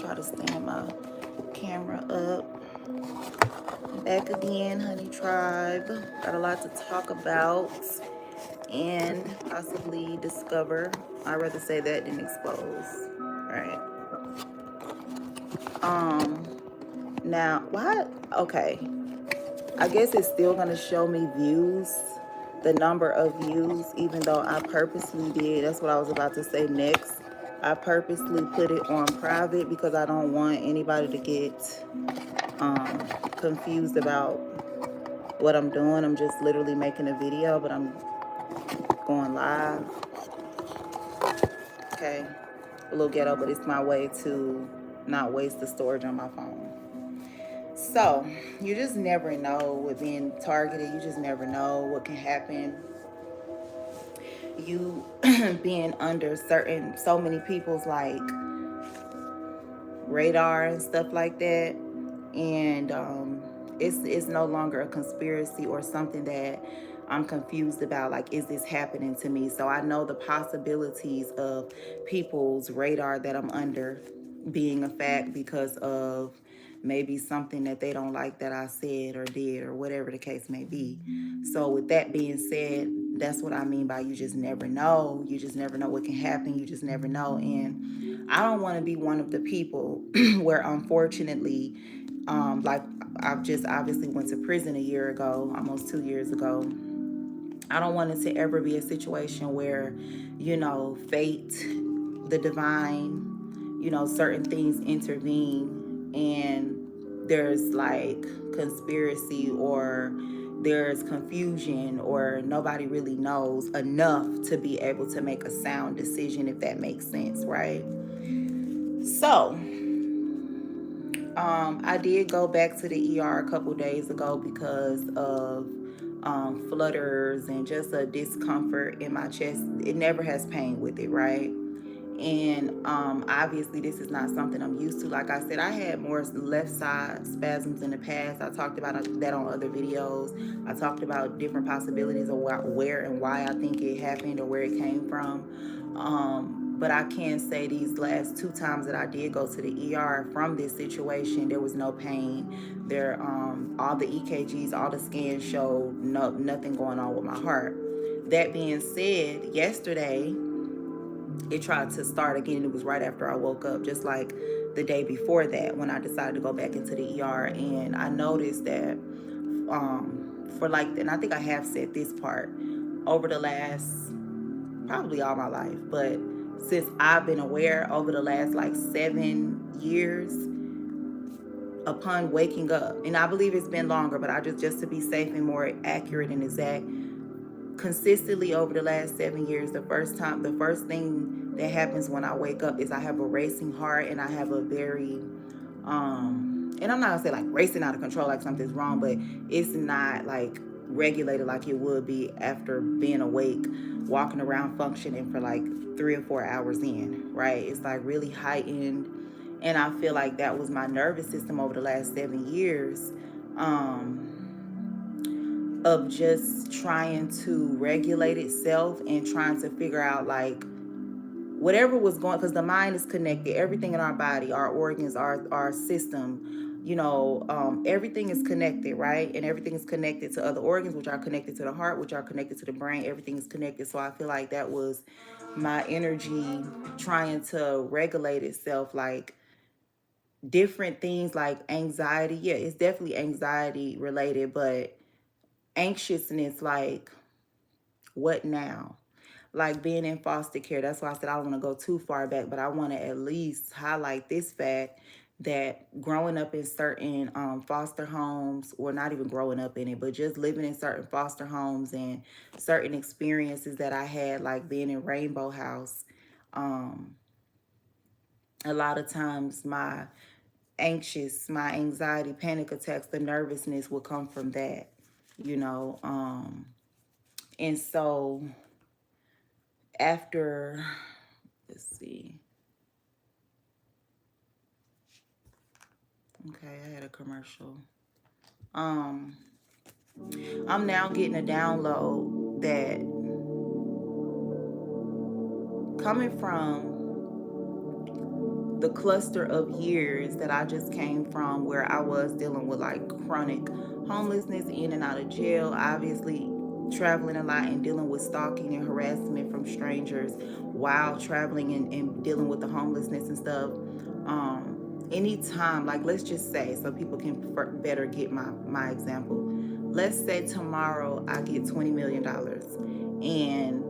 try to stand my camera up. Back again, Honey Tribe. Got a lot to talk about and possibly discover. I'd rather say that than expose. Right. Now what? Okay. I guess it's still gonna show me views, the number of views, even though I purposely did. That's what I was about to say next. I purposely put it on private because I don't want anybody to get confused about what I'm doing. I'm just literally making a video, but I'm going live. Okay, a little ghetto, but it's my way to not waste the storage on my phone. So you just never know with being targeted. You just never know what can happen. You being under so many people's like radar and stuff like that, and it's no longer a conspiracy or something that I'm confused about. Like, is this happening to me? So I know the possibilities of people's radar that I'm under being a fact because of maybe something that they don't like that I said or did or whatever the case may be. So with that being said, that's what I mean by you just never know. You just never know what can happen. You just never know. And I don't want to be one of the people where unfortunately, like I've just obviously went to prison a year ago, almost 2 years ago. I don't want it to ever be a situation where, fate, the divine, certain things intervene and there's like conspiracy or there's confusion or nobody really knows enough to be able to make a sound decision, if that makes sense, right? So, I did go back to the ER a couple days ago because of flutters and just a discomfort in my chest. It never has pain with it, right? And obviously this is not something I'm used to. Like I said, I had more left side spasms in the past. I talked about that on other videos. I talked about different possibilities of where and why I think it happened or where it came from. But I can say these last 2 times that I did go to the ER from this situation, there was no pain. There, all the EKGs, all the scans showed nothing going on with my heart. That being said, yesterday it tried to start again. It was right after I woke up, just like the day before that when I decided to go back into the ER. And I noticed that and I think I have said this part over the last probably all my life, but since I've been aware over the last like 7 years, upon waking up, and I believe it's been longer, but I just to be safe and more accurate and exact, consistently over the last 7 years, the first thing that happens when I wake up is I have a racing heart, and I have a very and I'm not gonna say like racing out of control like something's wrong, but it's not like regulated like it would be after being awake, walking around functioning for like 3 or 4 hours in, right? It's like really heightened. And I feel like that was my nervous system over the last 7 years, of just trying to regulate itself and trying to figure out like whatever was going, because the mind is connected. Everything in our body, our organs, our system, everything is connected, right? And everything is connected to other organs, which are connected to the heart, which are connected to the brain. Everything is connected. So I feel like that was my energy trying to regulate itself, like different things like anxiety. Yeah, it's definitely anxiety related, but anxiousness, like what now? Like being in foster care. That's why I said I don't want to go too far back, but I want to at least highlight this fact that growing up in certain foster homes, or not even growing up in it, but just living in certain foster homes and certain experiences that I had, like being in Rainbow House, a lot of times my anxiety, panic attacks, the nervousness would come from that, you know. And so after, let's see. Okay, I had a commercial. I'm now getting a download that coming from the cluster of years that I just came from, where I was dealing with like chronic homelessness, in and out of jail, obviously traveling a lot and dealing with stalking and harassment from strangers while traveling and dealing with the homelessness and stuff. Anytime, like, let's just say, so people can better get my example. Let's say tomorrow I get $20 million, and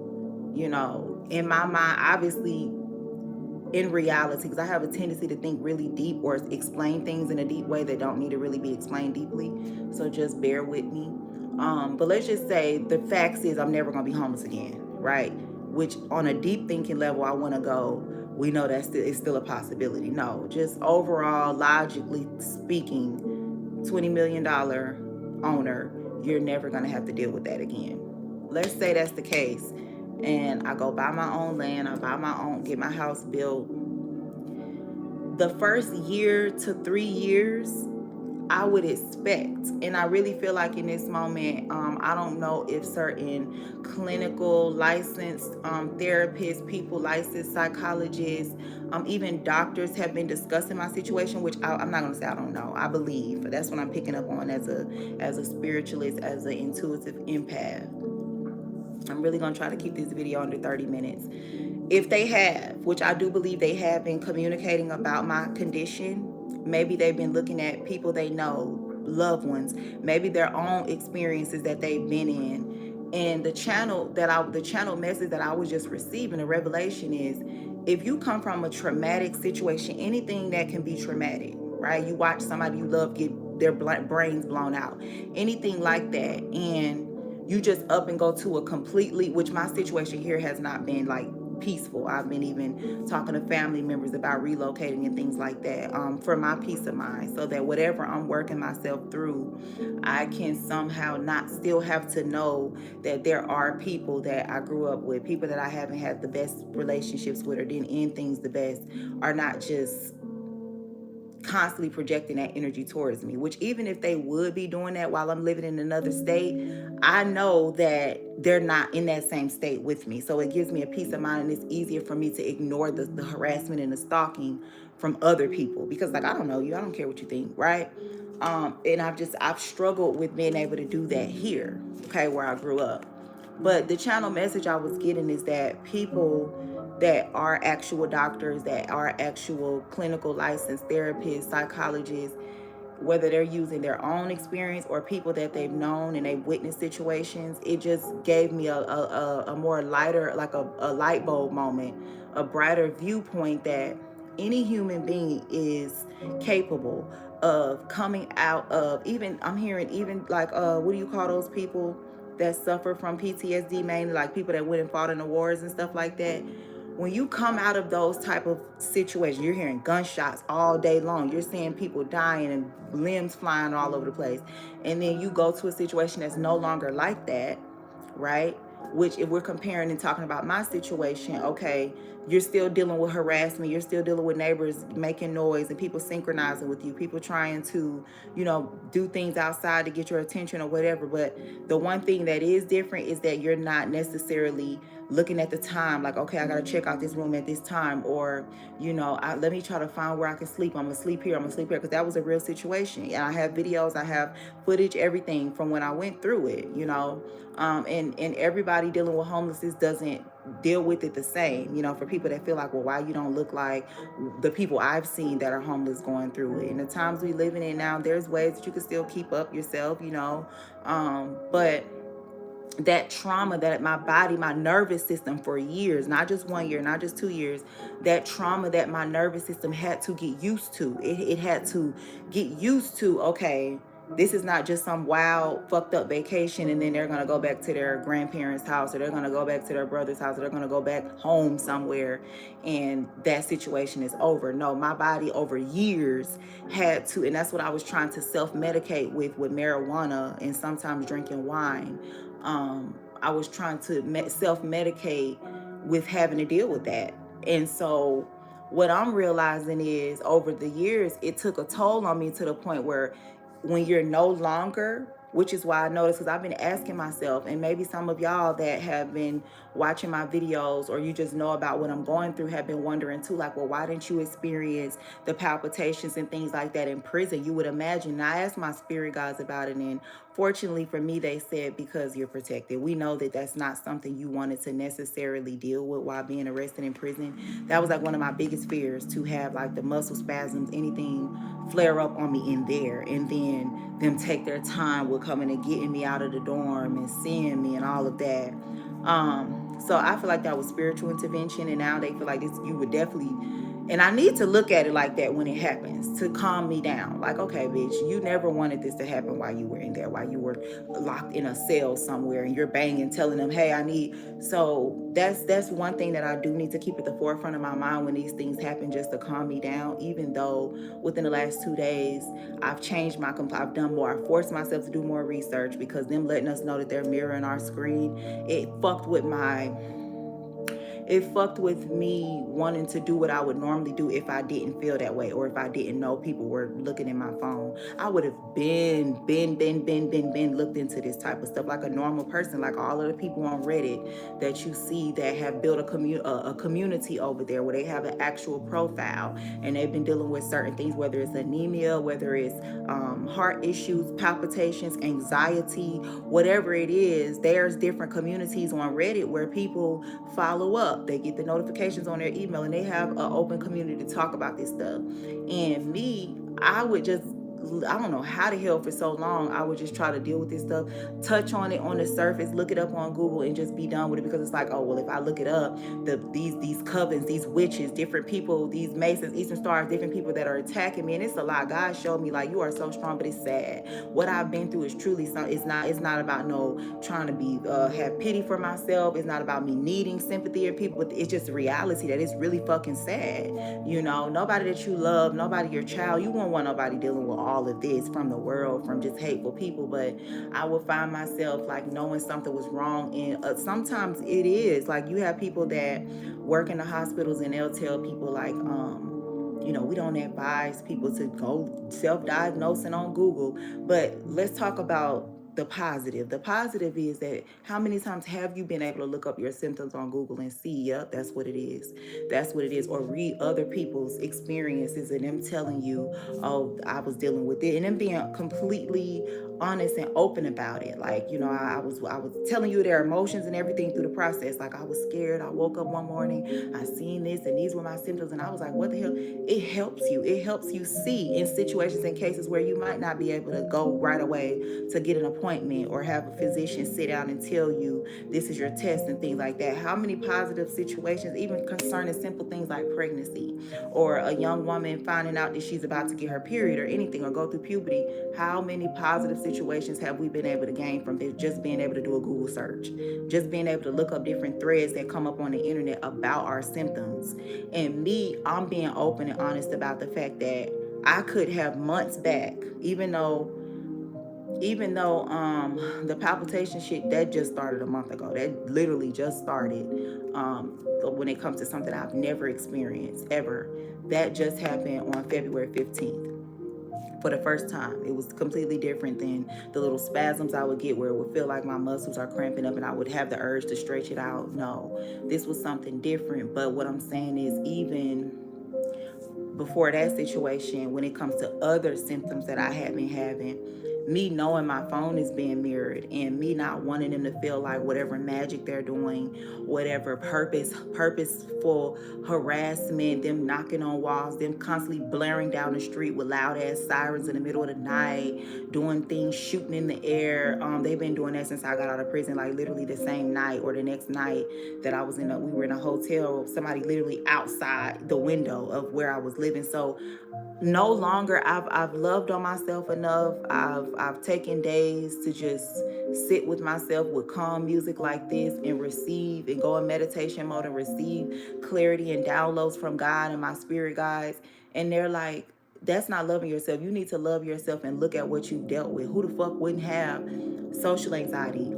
in my mind, obviously, in reality, because I have a tendency to think really deep or explain things in a deep way that don't need to really be explained deeply. So just bear with me. But let's just say the facts is I'm never gonna be homeless again, right? Which on a deep thinking level, I want to go. We know that it's still a possibility. No, just overall, logically speaking, $20 million owner, you're never gonna have to deal with that again. Let's say that's the case, and I go buy my own land, I buy my own, get my house built. The first year to 3 years, I would expect, and I really feel like in this moment, I don't know if certain clinical licensed therapists, people licensed psychologists, even doctors have been discussing my situation, which I'm not gonna say I don't know. I believe, but that's what I'm picking up on as a spiritualist, as an intuitive empath. I'm really gonna try to keep this video under 30 minutes. If they have, which I do believe they have, been communicating about my condition, maybe they've been looking at people they know, loved ones, maybe their own experiences that they've been in. And the channel message that I was just receiving, a revelation is, if you come from a traumatic situation, anything that can be traumatic, right? You watch somebody you love get their brains blown out, anything like that, and you just up and go to a completely, which my situation here has not been like peaceful. I've been even talking to family members about relocating and things like that, for my peace of mind, so that whatever I'm working myself through, I can somehow not still have to know that there are people that I grew up with, people that I haven't had the best relationships with or didn't end things the best, are not just constantly projecting that energy towards me, which even if they would be doing that while I'm living in another state, I know that they're not in that same state with me. So it gives me a peace of mind, and it's easier for me to ignore the harassment and the stalking from other people, because like, I don't know you, I don't care what you think, right? And I've struggled with being able to do that here, okay, where I grew up. But the channel message I was getting is that people that are actual doctors, that are actual clinical licensed therapists, psychologists, whether they're using their own experience or people that they've known and they've witnessed situations, it just gave me a more lighter, like a light bulb moment, a brighter viewpoint that any human being is capable of coming out of, even, I'm hearing even like, what do you call those people that suffer from PTSD, mainly like people that went and fought in the wars and stuff like that? When you come out of those type of situations, you're hearing gunshots all day long. You're seeing people dying and limbs flying all over the place. And then you go to a situation that's no longer like that, right? Which, if we're comparing and talking about my situation, okay, you're still dealing with harassment. You're still dealing with neighbors making noise and people synchronizing with you, people trying to, do things outside to get your attention or whatever. But the one thing that is different is that you're not necessarily looking at the time like, okay, I got to check out this room at this time, or, let me try to find where I can sleep. I'm going to sleep here. I'm going to sleep here. Because that was a real situation. And I have videos, I have footage, everything from when I went through it, and everybody dealing with homelessness doesn't deal with it the same. For people that feel like, well, why you don't look like the people I've seen that are homeless going through it. In the times we living in now, there's ways that you can still keep up yourself, but that trauma that my body, my nervous system, for years, not just 1 year, not just 2 years, that trauma that my nervous system had to get used to. It had to get used to, okay, this is not just some wild, fucked up vacation and then they're going to go back to their grandparents' house, or they're going to go back to their brother's house, or they're going to go back home somewhere and that situation is over. No, my body over years had to, and that's what I was trying to self-medicate with marijuana and sometimes drinking wine. I was trying to self-medicate with having to deal with that. And so what I'm realizing is, over the years, it took a toll on me to the point where when you're no longer which is why I noticed, because I've been asking myself, and maybe some of y'all that have been watching my videos or you just know about what I'm going through have been wondering too, like, well, why didn't you experience the palpitations and things like that in prison? You would imagine. And I asked my spirit guides about it, and fortunately for me, they said because you're protected. We know that that's not something you wanted to necessarily deal with while being arrested in prison. That was like one of my biggest fears, to have like the muscle spasms, anything flare up on me in there, and then them take their time with coming and getting me out of the dorm and seeing me and all of that. So I feel like that was spiritual intervention, and now they feel like this, you would definitely, and I need to look at it like that when it happens, to calm me down. Like, okay, bitch, you never wanted this to happen while you were in there, while you were locked in a cell somewhere, and you're banging, telling them, hey, I need. So that's one thing that I do need to keep at the forefront of my mind when these things happen, just to calm me down. Even though within the last 2 days, I've changed I've done more. I forced myself to do more research, because them letting us know that they're mirroring our screen, it fucked with me wanting to do what I would normally do if I didn't feel that way, or if I didn't know people were looking in my phone. I would have been looked into this type of stuff like a normal person, like all of the people on Reddit that you see that have built a community over there, where they have an actual profile and they've been dealing with certain things, whether it's anemia, whether it's heart issues, palpitations, anxiety, whatever it is. There's different communities on Reddit where people follow up. They get the notifications on their email, and they have an open community to talk about this stuff. And me, I would just, I don't know how the hell for so long I would just try to deal with this stuff, touch on it on the surface, look it up on Google, and just be done with it, because it's like, oh well, if I look it up, these covens, these witches, different people, these masons, Eastern Stars, different people that are attacking me, and it's a lot. God showed me, like, you are so strong, but it's sad. What I've been through is truly something. It's not about no trying to be have pity for myself. It's not about me needing sympathy or people. It's just reality that it's really fucking sad. You know, nobody that you love, nobody your child, you won't want nobody dealing with all of this from the world, from just hateful people. But I would find myself like knowing something was wrong, and sometimes it is like, you have people that work in the hospitals, and they'll tell people like, we don't advise people to go self-diagnosing on Google. But let's talk about the positive. The positive is that, how many times have you been able to look up your symptoms on Google and see, yep, that's what it is. That's what it is. Or read other people's experiences and them telling you, oh, I was dealing with it. And them being completely honest and open about it. Like, I was telling you their emotions and everything through the process. Like, I was scared. I woke up one morning, I seen this, and these were my symptoms. And I was like, what the hell? It helps you. It helps you see in situations and cases where you might not be able to go right away to get an appointment, or have a physician sit down and tell you this is your test and things like that. How many positive situations, even concerning simple things like pregnancy, or a young woman finding out that she's about to get her period or anything, or go through puberty, how many positive situations have we been able to gain from just being able to do a Google search, just being able to look up different threads that come up on the internet about our symptoms? And me, I'm being open and honest about the fact that I could have months back, even though the palpitation shit that just started a month ago, that literally just started, when it comes to something I've never experienced ever, that just happened on February 15th. For the first time, it was completely different than the little spasms I would get, where it would feel like my muscles are cramping up and I would have the urge to stretch it out. No, this was something different. But what I'm saying is, even before that situation, when it comes to other symptoms that I had been having, me knowing my phone is being mirrored, and me not wanting them to feel like whatever magic they're doing, whatever purposeful harassment, them knocking on walls, them constantly blaring down the street with loud ass sirens in the middle of the night, doing things, shooting in the air. They've been doing that since I got out of prison, like literally the same night or the next night that we were in a hotel, somebody literally outside the window of where I was living. So no longer, I've loved on myself enough. I've taken days to just sit with myself with calm music like this, and receive, and go in meditation mode and receive clarity and downloads from God and my spirit guides. And they're like, that's not loving yourself. You need to love yourself and look at what you've dealt with. Who the fuck wouldn't have social anxiety,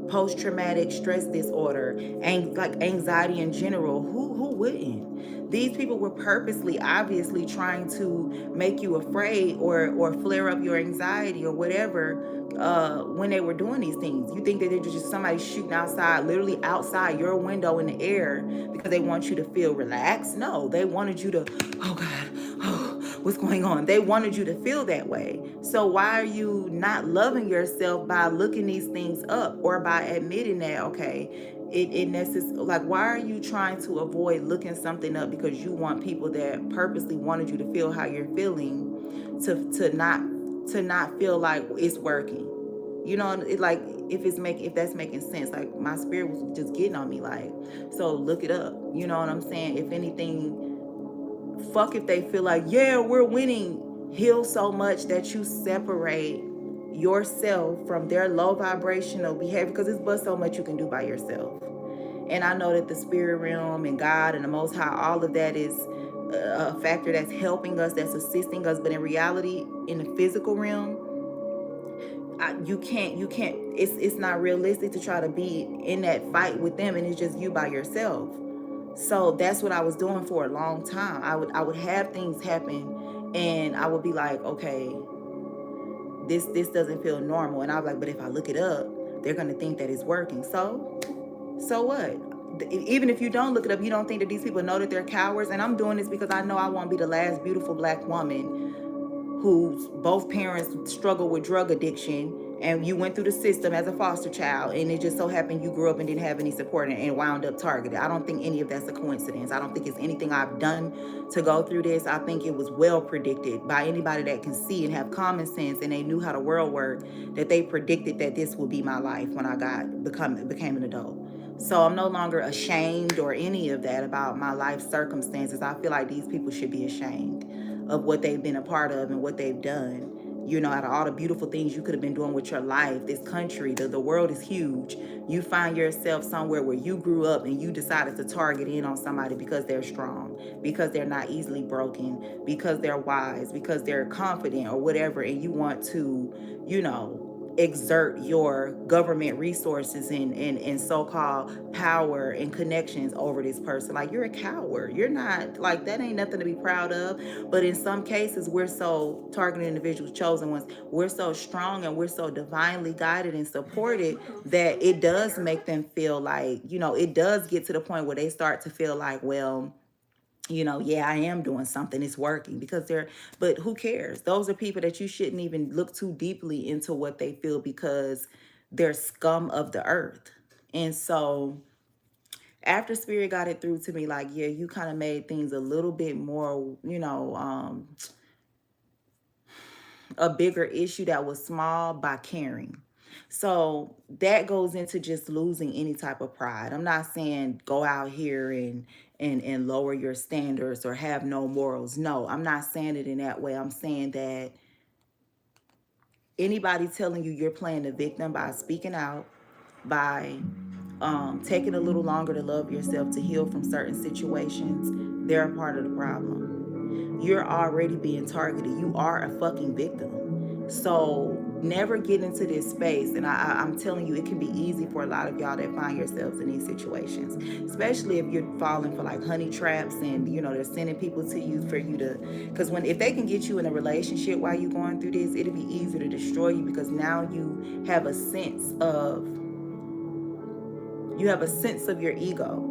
post-traumatic stress disorder, and like anxiety in general? Who wouldn't? These people were purposely, obviously, trying to make you afraid, or flare up your anxiety or whatever, when they were doing these things. You think that they're just somebody shooting outside, literally outside your window in the air because they want you to feel relaxed? No, they wanted you to, oh God, oh, what's going on? They wanted you to feel that way. So why are you not loving yourself by looking these things up or by admitting that, okay, like, why are you trying to avoid looking something up because you want people that purposely wanted you to feel how you're feeling to not feel like it's working? You know, like, if that's making sense. Like, my spirit was just getting on me, like, so look it up. You know what I'm saying? If anything, fuck if they feel like, yeah, we're winning. Heal so much that you separate yourself from their low vibrational behavior, because it's but so much you can do by yourself. And I know that the spirit realm and God and the Most High, all of that is a factor that's helping us, that's assisting us. But in reality, in the physical realm, you can't. It's not realistic to try to be in that fight with them, and it's just you by yourself. So that's what I was doing for a long time. I would have things happen, and I would be like, okay, this doesn't feel normal, and I was like, but if I look it up, they're gonna think that it's working. So what? Even if you don't look it up, you don't think that these people know that they're cowards. And I'm doing this because I know I won't be the last beautiful Black woman whose both parents struggle with drug addiction, and you went through the system as a foster child, and it just so happened you grew up and didn't have any support and wound up targeted. I don't think any of that's a coincidence. I don't think it's anything I've done to go through this. I think it was well predicted by anybody that can see and have common sense, and they knew how the world worked, that they predicted that this would be my life when I became an adult. So I'm no longer ashamed or any of that about my life circumstances. I feel like these people should be ashamed of what they've been a part of and what they've done. You know, out of all the beautiful things you could have been doing with your life, this country, the world is huge. You find yourself somewhere where you grew up and you decided to target in on somebody because they're strong, because they're not easily broken, because they're wise, because they're confident or whatever, and you want to, you know, exert your government resources and so-called power and connections over this person. Like, you're a coward. You're not, like, that ain't nothing to be proud of. But in some cases, we're so targeted individuals, chosen ones, we're so strong and we're so divinely guided and supported that it does make them feel like, you know, it does get to the point where they start to feel like, well, you know, yeah, I am doing something. It's working but who cares? Those are people that you shouldn't even look too deeply into what they feel, because they're scum of the earth. And so after Spirit got it through to me, like, yeah, you kind of made things a little bit more, you know, a bigger issue that was small by caring. So that goes into just losing any type of pride. I'm not saying go out here and lower your standards or have no morals. No, I'm not saying it in that way. I'm saying that anybody telling you you're playing the victim by speaking out, by taking a little longer to love yourself, to heal from certain situations, they're a part of the problem. You're already being targeted. You are a fucking victim. So never get into this space. And I'm telling you, it can be easy for a lot of y'all that find yourselves in these situations, especially if you're falling for like honey traps and, you know, they're sending people to you for you to, because if they can get you in a relationship while you're going through this, it'll be easier to destroy you, because now you have a sense of your ego.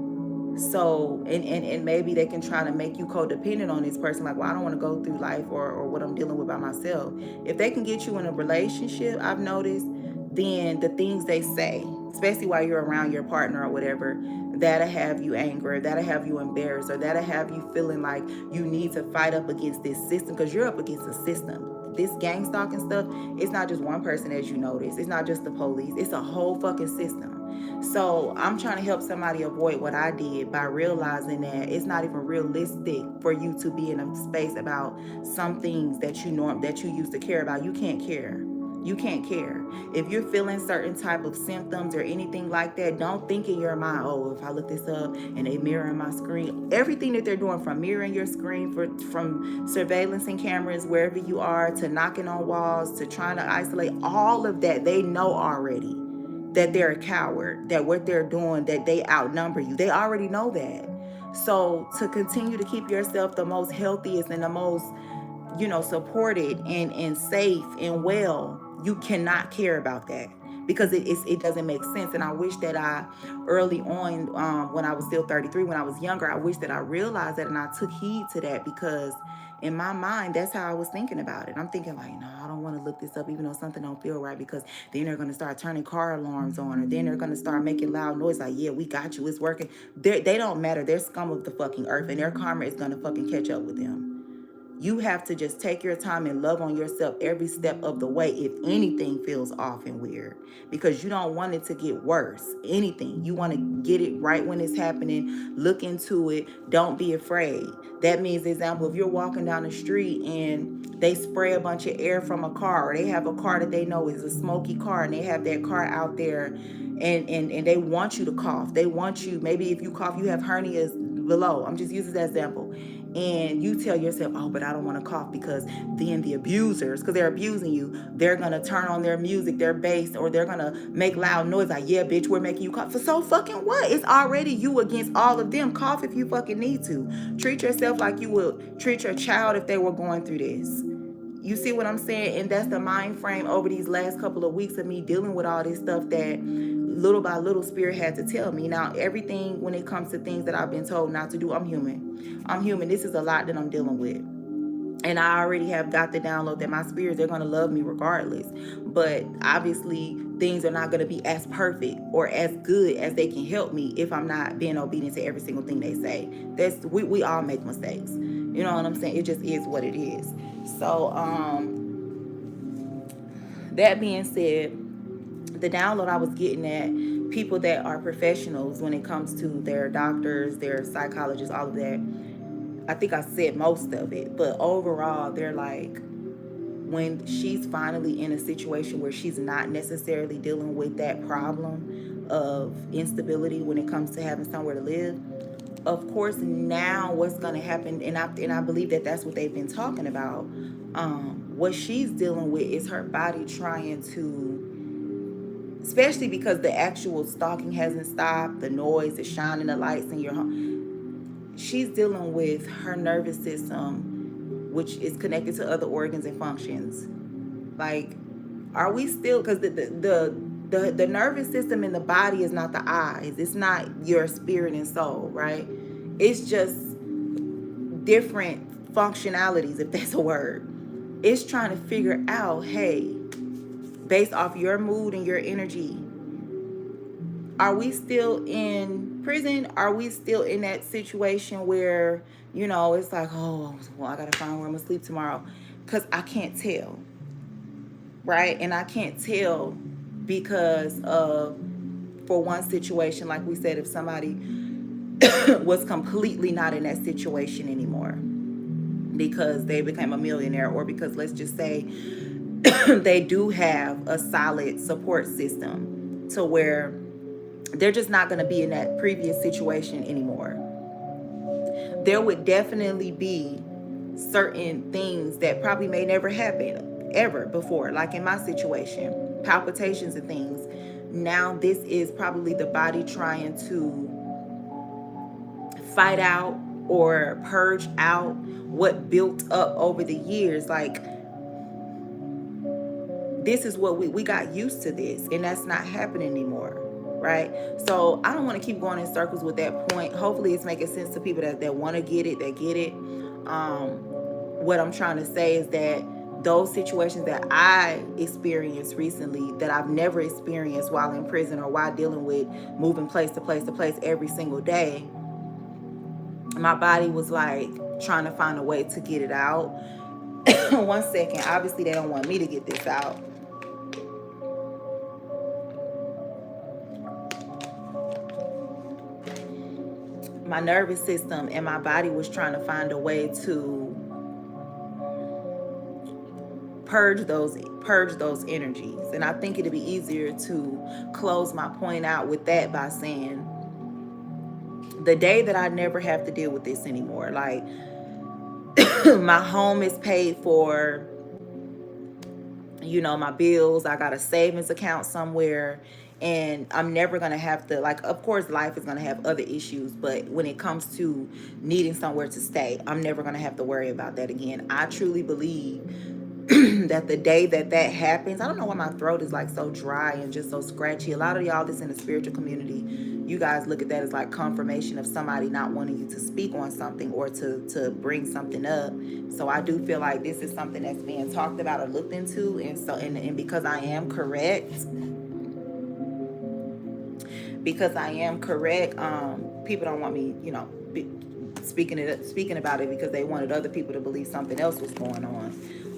So, and maybe they can try to make you codependent on this person. Like, well, I don't want to go through life or what I'm dealing with by myself. If they can get you in a relationship, I've noticed, then the things they say, especially while you're around your partner or whatever, that'll have you angry, that'll have you embarrassed, or that'll have you feeling like you need to fight up against this system, because you're up against a system. This gang stalking stuff, it's not just one person, as you notice. It's not just the police. It's a whole fucking system. So I'm trying to help somebody avoid what I did by realizing that it's not even realistic for you to be in a space about some things that you used to care about. You can't care. You can't care. If you're feeling certain type of symptoms or anything like that, don't think in your mind, oh, if I look this up and they mirroring my screen. Everything that they're doing, from mirroring your screen, from surveillance and cameras wherever you are, to knocking on walls, to trying to isolate, all of that, they know already that they're a coward, that what they're doing, that they outnumber you. They already know that. So to continue to keep yourself the most healthiest and the most, supported and safe and well, you cannot care about that because it doesn't make sense. And I wish that I early on, when I was still 33, when I was younger, I wish that I realized that and I took heed to that, because in my mind, that's how I was thinking about it. I'm thinking like, no, I don't want to look this up, even though something don't feel right, because then they're going to start turning car alarms on, or then they're going to start making loud noise like, yeah, we got you, it's working. They don't matter. They're scum of the fucking earth, and their karma is going to fucking catch up with them. You have to just take your time and love on yourself every step of the way if anything feels off and weird, because you don't want it to get worse. Anything. You want to get it right when it's happening. Look into it. Don't be afraid. That means, example, if you're walking down the street and they spray a bunch of air from a car, or they have a car that they know is a smoky car, and they have that car out there, and they want you to cough. They want you, maybe if you cough, you have hernias below. I'm just using that example. And you tell yourself, oh, but I don't want to cough, because then the abusers, because they're abusing you, they're going to turn on their music, their bass, or they're going to make loud noise like, yeah, bitch, we're making you cough. For so fucking what? It's already you against all of them. Cough if you fucking need to. Treat yourself like you would treat your child if they were going through this. You see what I'm saying? And that's the mind frame over these last couple of weeks of me dealing with all this stuff that little by little Spirit had to tell me. Now, everything when it comes to things that I've been told not to do, I'm human. I'm human. This is a lot that I'm dealing with. And I already have got the download that my spirits, they're going to love me regardless. But obviously, things are not going to be as perfect or as good as they can help me if I'm not being obedient to every single thing they say. We all make mistakes. You know what I'm saying? It just is what it is. So, that being said, the download I was getting at people that are professionals when it comes to their doctors, their psychologists, all of that, I think I said most of it, but overall, they're like, when she's finally in a situation where she's not necessarily dealing with that problem of instability when it comes to having somewhere to live, of course, now what's going to happen, and I believe that that's what they've been talking about. What she's dealing with is her body trying to, especially because the actual stalking hasn't stopped, the noise, the shining the lights in your home. She's dealing with her nervous system, which is connected to other organs and functions. Like, are we still, because the nervous system in the body is not the eyes. It's not your spirit and soul, right? It's just different functionalities, if that's a word. It's trying to figure out, hey, based off your mood and your energy, are we still in prison? Are we still in that situation where, it's like, oh, well, I got to find where I'm going to sleep tomorrow? Because I can't tell, right? And I can't tell because of, for one situation, like we said, if somebody was completely not in that situation anymore because they became a millionaire, or because, let's just say, they do have a solid support system to where they're just not going to be in that previous situation anymore. There would definitely be certain things that probably may never happen ever before, like in my situation, palpitations and things. Now this is probably the body trying to fight out or purge out what built up over the years. Like, this is what we got used to this, and that's not happening anymore, right? So I don't want to keep going in circles with that point. Hopefully it's making sense to people that want to get it, that get it. What I'm trying to say is that those situations that I experienced recently that I've never experienced while in prison or while dealing with moving place to place to place every single day, my body was like trying to find a way to get it out. One second. Obviously they don't want me to get this out. My nervous system and my body was trying to find a way to purge those energies. And I think it'd be easier to close my point out with that by saying, the day that I never have to deal with this anymore, like my home is paid for, my bills, I got a savings account somewhere, And I'm never going to have to, like, of course life is going to have other issues, but when it comes to needing somewhere to stay, I'm never going to have to worry about that again. I truly believe that the day that that happens, I don't know why my throat is like so dry and just so scratchy. A lot of y'all that's in the spiritual community, you guys look at that as like confirmation of somebody not wanting you to speak on something or to bring something up. So I do feel like this is something that's being talked about or looked into, and because I am correct, people don't want me, speaking about it because they wanted other people to believe something else was going on.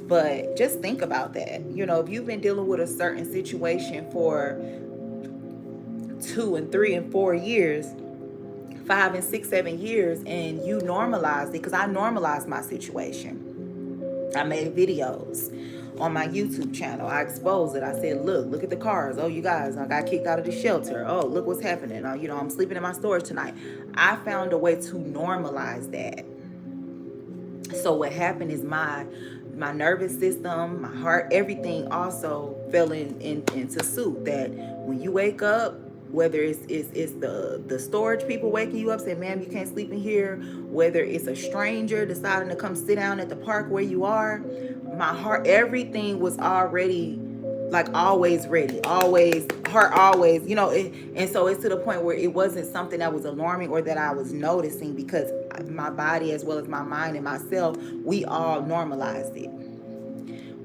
But just think about that. If you've been dealing with a certain situation for 2 and 3 and 4 years, 5 and 6, 7 years, and you normalized it, because I normalized my situation. I made videos on my YouTube channel. I exposed it. I said, look at the cars. Oh, you guys, I got kicked out of the shelter. Oh, look what's happening. I'm sleeping in my storage tonight. I found a way to normalize that. So what happened is my nervous system, my heart, everything also fell into suit. That when you wake up, whether it's the storage people waking you up saying, ma'am, you can't sleep in here, whether it's a stranger deciding to come sit down at the park where you are, my heart, everything was already like always ready, always, heart always, and so it's to the point where it wasn't something that was alarming or that I was noticing, because my body as well as my mind and myself, we all normalized it.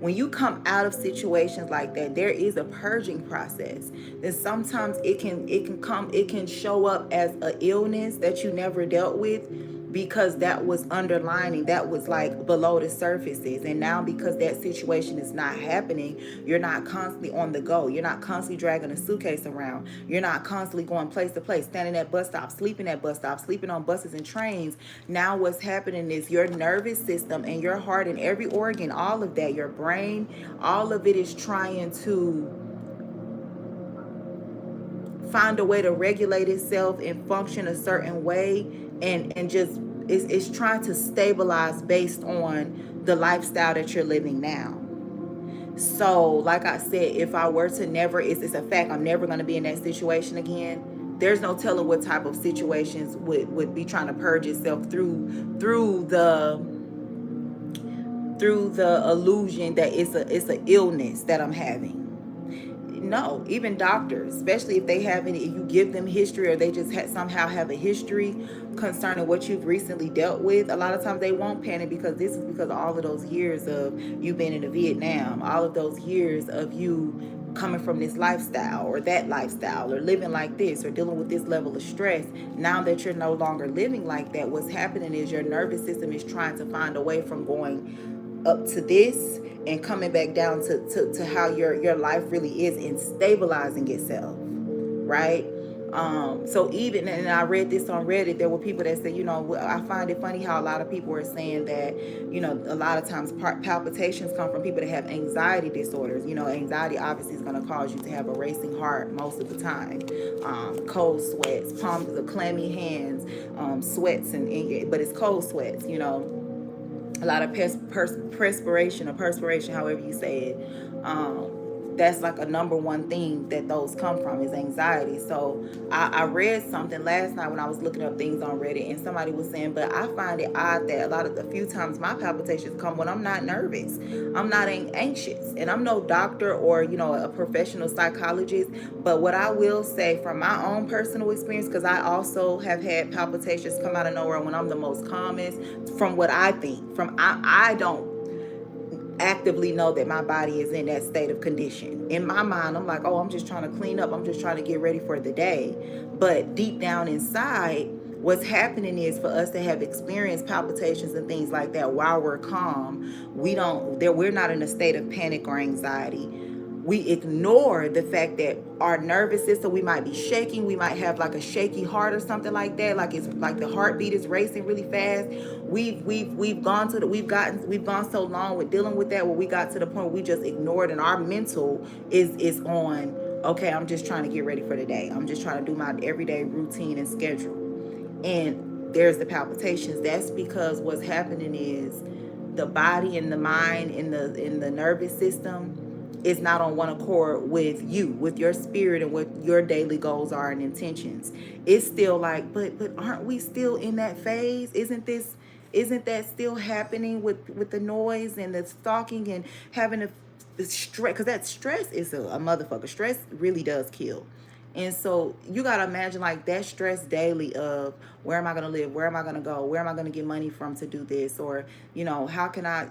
When you come out of situations like that, there is a purging process. Then sometimes it can show up as an illness that you never dealt with, because that was underlining, that was like below the surfaces. And now because that situation is not happening, you're not constantly on the go. You're not constantly dragging a suitcase around. You're not constantly going place to place, standing at bus stops, sleeping at bus stops, sleeping on buses and trains. Now what's happening is your nervous system and your heart and every organ, all of that, your brain, all of it is trying to find a way to regulate itself and function a certain way, and just it's trying to stabilize based on the lifestyle that you're living now. So like I said, if I were to never, it's a fact, I'm never going to be in that situation again. There's no telling what type of situations would be trying to purge itself through the illusion that it's a illness that I'm having. No, even doctors, especially if they have any, if you give them history, or they just somehow have a history concerning what you've recently dealt with, a lot of times they won't panic, because this is because of all of those years of you being in Vietnam, all of those years of you coming from this lifestyle or that lifestyle, or living like this, or dealing with this level of stress. Now that you're no longer living like that, what's happening is your nervous system is trying to find a way from going up to this and coming back down to how your life really is, and stabilizing itself, right? So even, and I read this on Reddit, there were people that said, I find it funny how a lot of people are saying that, a lot of times palpitations come from people that have anxiety disorders. Anxiety obviously is going to cause you to have a racing heart most of the time, cold sweats, palms, the clammy hands, sweats, but it's cold sweats, a lot of perspiration, however you say it. That's like a number one thing that those come from, is anxiety. So I read something last night when I was looking up things on Reddit, and somebody was saying, but I find it odd that a few times my palpitations come when I'm not nervous, I'm not anxious. And I'm no doctor or a professional psychologist, but what I will say from my own personal experience, because I also have had palpitations come out of nowhere when I'm the most calmest, from what I think, I don't actively know that my body is in that state of condition. In my mind, I'm like, oh, I'm just trying to clean up, I'm just trying to get ready for the day. But deep down inside, what's happening is, for us to have experienced palpitations and things like that while we're calm, we're not in a state of panic or anxiety. We ignore the fact that our nervous system, we might be shaking, we might have like a shaky heart or something like that, like it's like the heartbeat is racing really fast. We've gone so long with dealing with that, where we got to the point where we just ignored, and our mental is on, okay, I'm just trying to get ready for the day, I'm just trying to do my everyday routine and schedule. And there's the palpitations. That's because what's happening is the body and the mind and the nervous system is not on one accord with you, with your spirit, and what your daily goals are and intentions. It's still like, but aren't we still in that phase? Isn't that still happening with the noise and the stalking and having the stress? Because that stress is a motherfucker. Stress really does kill. And so you got to imagine like that stress daily of, where am I going to live? Where am I going to go? Where am I going to get money from to do this? Or, how can I?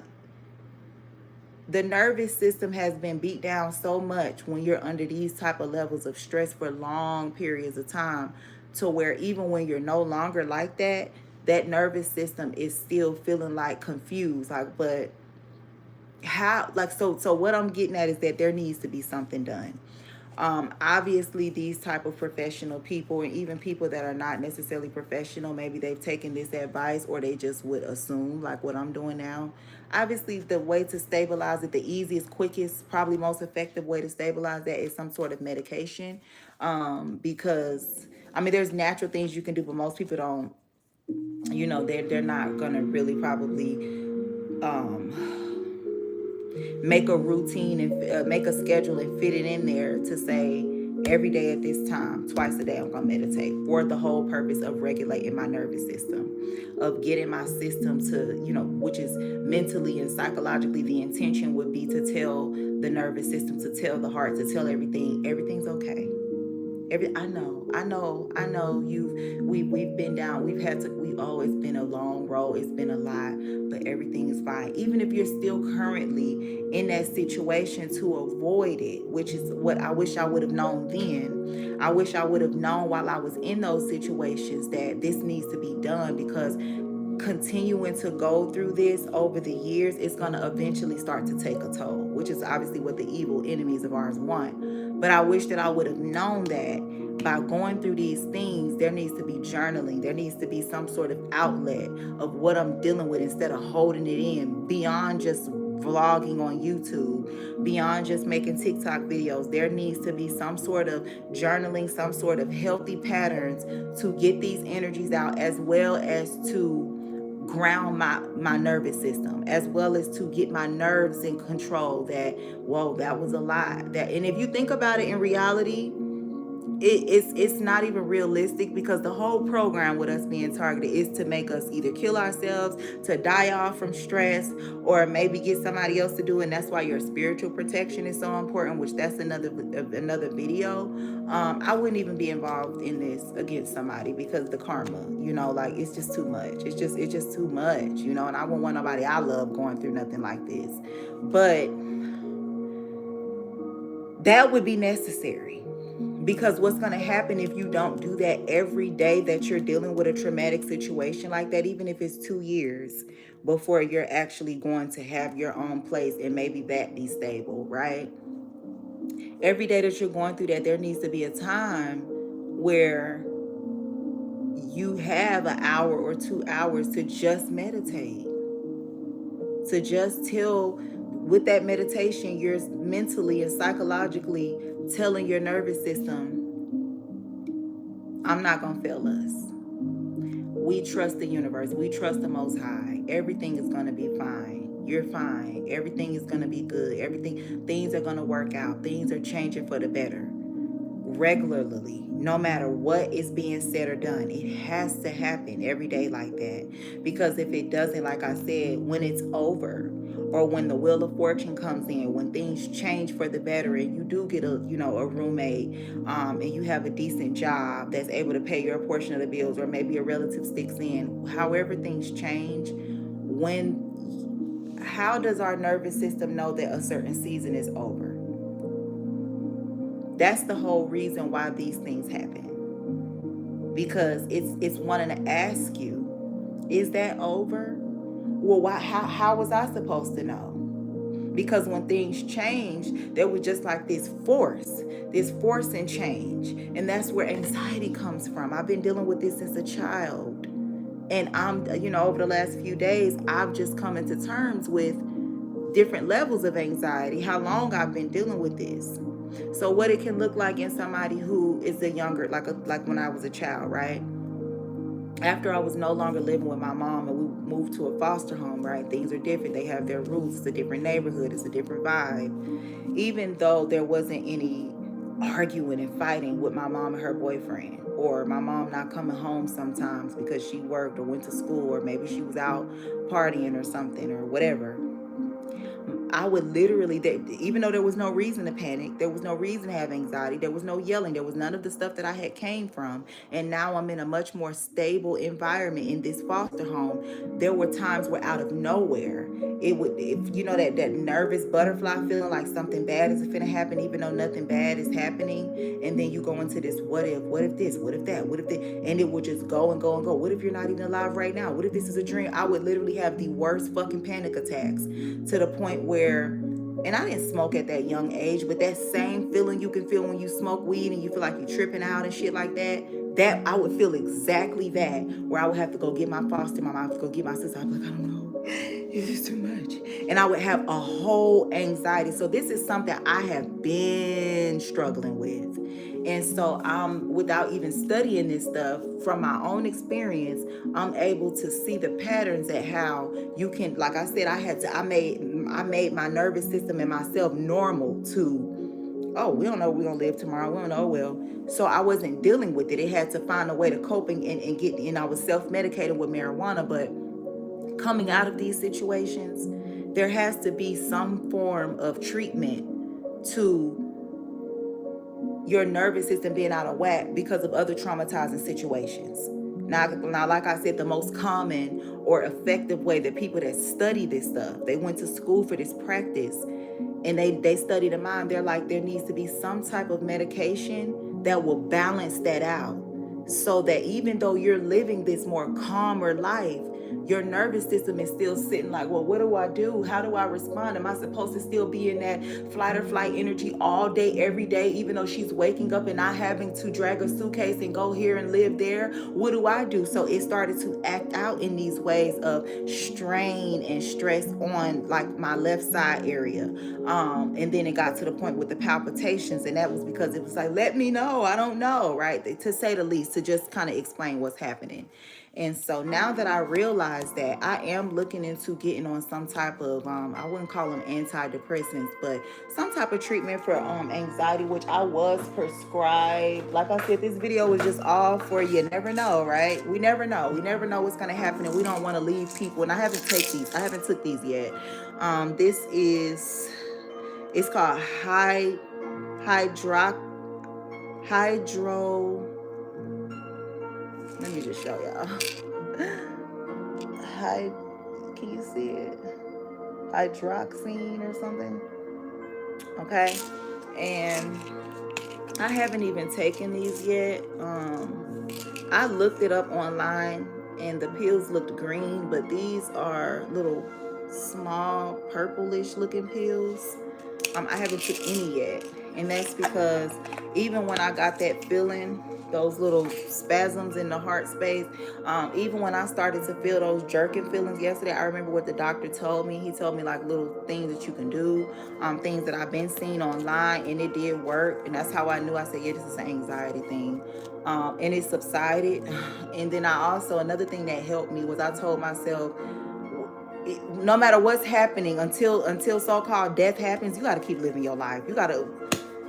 The nervous system has been beat down so much when you're under these type of levels of stress for long periods of time, to where even when you're no longer like that, that nervous system is still feeling like confused. Like, but how, like, so what I'm getting at is that there needs to be something done. Obviously these type of professional people, and even people that are not necessarily professional, maybe they've taken this advice, or they just would assume like what I'm doing now. Obviously the way to stabilize it, the easiest, quickest, probably most effective way to stabilize that is some sort of medication. Because I mean, there's natural things you can do, but most people don't, they're not gonna really probably make a routine and make a schedule and fit it in there to say, every day at this time, twice a day, I'm going to meditate, for the whole purpose of regulating my nervous system, of getting my system to, which is mentally and psychologically, the intention would be to tell the nervous system, to tell the heart, to tell everything's okay. I know we've been down, we've always been a long road, it's been a lot, but everything is fine. Even if you're still currently in that situation, to avoid it, which is what I wish I would have known then. I wish I would have known while I was in those situations that this needs to be done, because continuing to go through this over the years, it's going to eventually start to take a toll, which is obviously what the evil enemies of ours want. But I wish that I would have known that by going through these things, there needs to be journaling. There needs to be some sort of outlet of what I'm dealing with, instead of holding it in, beyond just vlogging on YouTube, beyond just making TikTok videos. There needs to be some sort of journaling, some sort of healthy patterns to get these energies out, as well as to ground my nervous system, as well as to get my nerves in control. That, whoa, that was a lie. That, and if you think about it, in reality, it's not even realistic, because the whole program with us being targeted is to make us either kill ourselves, to die off from stress, or maybe get somebody else to do it. And that's why your spiritual protection is so important, which that's another video. I wouldn't even be involved in this against somebody, because the karma, like, it's just too much. It's just too much, and I wouldn't want nobody I love going through nothing like this. But that would be necessary. Because what's going to happen if you don't do that every day that you're dealing with a traumatic situation like that, even if it's 2 years before you're actually going to have your own place and maybe that be stable, right? Every day that you're going through that, there needs to be a time where you have an hour or 2 hours to just meditate. To just tell, with that meditation, you're mentally and psychologically telling your nervous system, I'm not going to fail us. We trust the universe. We trust the Most High. Everything is going to be fine. You're fine. Everything is going to be good. Things are going to work out. Things are changing for the better. Regularly, no matter what is being said or done, it has to happen every day like that. Because if it doesn't, like I said, when it's over, or when the wheel of fortune comes in, when things change for the better, and you do get a roommate, and you have a decent job that's able to pay your portion of the bills, or maybe a relative sticks in, however things change, how does our nervous system know that a certain season is over? That's the whole reason why these things happen. Because it's wanting to ask you, is that over? Well, why? How was I supposed to know? Because when things change, there was just like this force and change. And that's where anxiety comes from. I've been dealing with this since a child. And I'm, over the last few days, I've just come into terms with different levels of anxiety, how long I've been dealing with this. So what it can look like in somebody who is a younger, like when I was a child, right? After I was no longer living with my mom and we moved to a foster home, right? Things are different. They have their roots. It's a different neighborhood. It's a different vibe. Even though there wasn't any arguing and fighting with my mom and her boyfriend, or my mom not coming home sometimes because she worked or went to school, or maybe she was out partying or something or whatever, I would literally, even though there was no reason to panic, there was no reason to have anxiety, there was no yelling, there was none of the stuff that I had came from. And now I'm in a much more stable environment in this foster home. There were times where out of nowhere, it would, if you know that nervous butterfly feeling like something bad is finna happen, even though nothing bad is happening. And then you go into this what if this, what if that, what if that, and it would just go and go and go. What if you're not even alive right now? What if this is a dream? I would literally have the worst fucking panic attacks, to the point where, and I didn't smoke at that young age, but that same feeling you can feel when you smoke weed and you feel like you're tripping out and shit like that I would feel exactly that, where I would have to go get my foster mom, I have to go get my sister. I'd be like, I don't know, it's just too much. And I would have a whole anxiety. So this is something I have been struggling with. And so without even studying this stuff, from my own experience, I'm able to see the patterns at how you can, like I said, I made my nervous system and myself normal to, oh, we don't know we're gonna live tomorrow. We don't know, well. So I wasn't dealing with it. It had to find a way to cope and get, and I was self-medicating with marijuana. But coming out of these situations, there has to be some form of treatment to your nervous system being out of whack because of other traumatizing situations. Now, like I said, the most common or effective way that people that study this stuff, they went to school for this practice, and they study the mind. They're like, there needs to be some type of medication that will balance that out, so that even though you're living this more calmer life, your nervous system is still sitting like, well, what do I do? How do I respond? Am I supposed to still be in that flight or flight energy all day, every day, even though she's waking up and not having to drag a suitcase and go here and live there? What do I do? So it started to act out in these ways of strain and stress on like my left side area. And then it got to the point with the palpitations, and that was because it was like, let me know, I don't know, right? To say the least, to just kind of explain what's happening. And so now that I realize that, I am looking into getting on some type of, I wouldn't call them antidepressants, but some type of treatment for anxiety, which I was prescribed. Like I said, this video was just all for you never know, right? We never know. We never know what's going to happen, and we don't want to leave people. And I haven't took these yet. This is, it's called hydro. Let me just show y'all. Can you see it? Hydroxine or something. Okay. And I haven't even taken these yet. I looked it up online and the pills looked green, but these are little small purplish looking pills. I haven't took any yet. And that's because even when I got that feeling, those little spasms in the heart space, even when I started to feel those jerking feelings yesterday, I remember what the doctor told me. He told me like little things that you can do, things that I've been seeing online, and it did work. And that's how I knew. I said, yeah, this is an anxiety thing. And it subsided. And then another thing that helped me was I told myself, no matter what's happening, until so-called death happens, you got to keep living your life. You got to,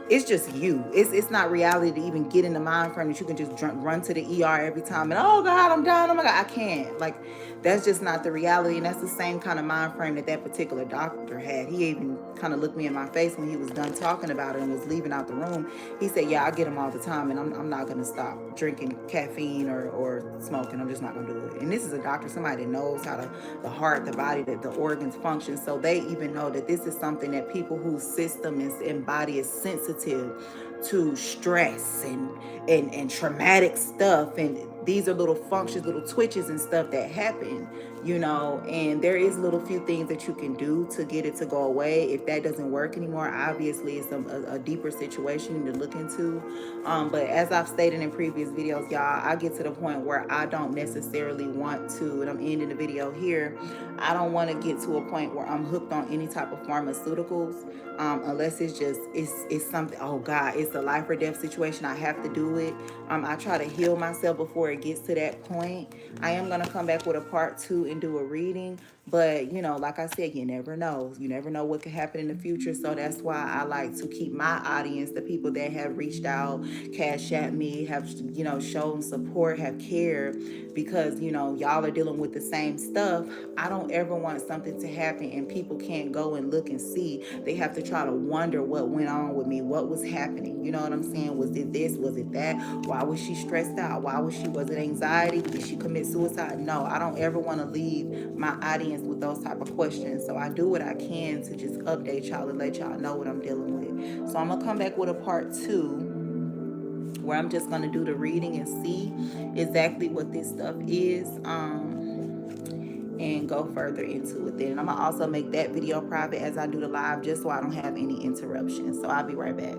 it's just you. It's not reality to even get in the mind frame that you can just run to the ER every time and, oh God, I'm dying. Oh my God, I can't. Like, that's just not the reality. And that's the same kind of mind frame that particular doctor had. He even kind of looked me in my face when he was done talking about it and was leaving out the room. He said, yeah, I get them all the time, and I'm not going to stop drinking caffeine or smoking. I'm just not going to do it. And this is a doctor, somebody that knows how the heart, the body, the organs function. So they even know that this is something that people whose system and body is sensitive to stress and traumatic stuff, and these are little functions, little twitches and stuff that happen. you know, and there is little few things that you can do to get it to go away. If that doesn't work anymore, obviously it's a deeper situation you need to look into. But as I've stated in previous videos, y'all, I get to the point where I don't necessarily want to, and I'm ending the video here, I don't want to get to a point where I'm hooked on any type of pharmaceuticals, unless it's something, oh God, it's a life or death situation, I have to do it. I try to heal myself before it gets to that point. I am going to come back with a part 2 and do a reading, but you know, like I said, you never know. You never know what could happen in the future. So that's why I like to keep my audience, the people that have reached out, cash at me, have, you know, shown support, have cared, because, you know, y'all are dealing with the same stuff. I don't ever want something to happen and people can't go and look and see. They have to try to wonder what went on with me, what was happening. You know what I'm saying? Was it this? Was it that? Why was she stressed out? Was it anxiety? Did she commit suicide? No, I don't ever want to leave my audience with those type of questions. So I do what I can to just update y'all and let y'all know what I'm dealing with. So I'm going to come back with a part 2 where I'm just going to do the reading and see exactly what this stuff is, and go further into it then. And I'm going to also make that video private as I do the live, just so I don't have any interruptions. So I'll be right back.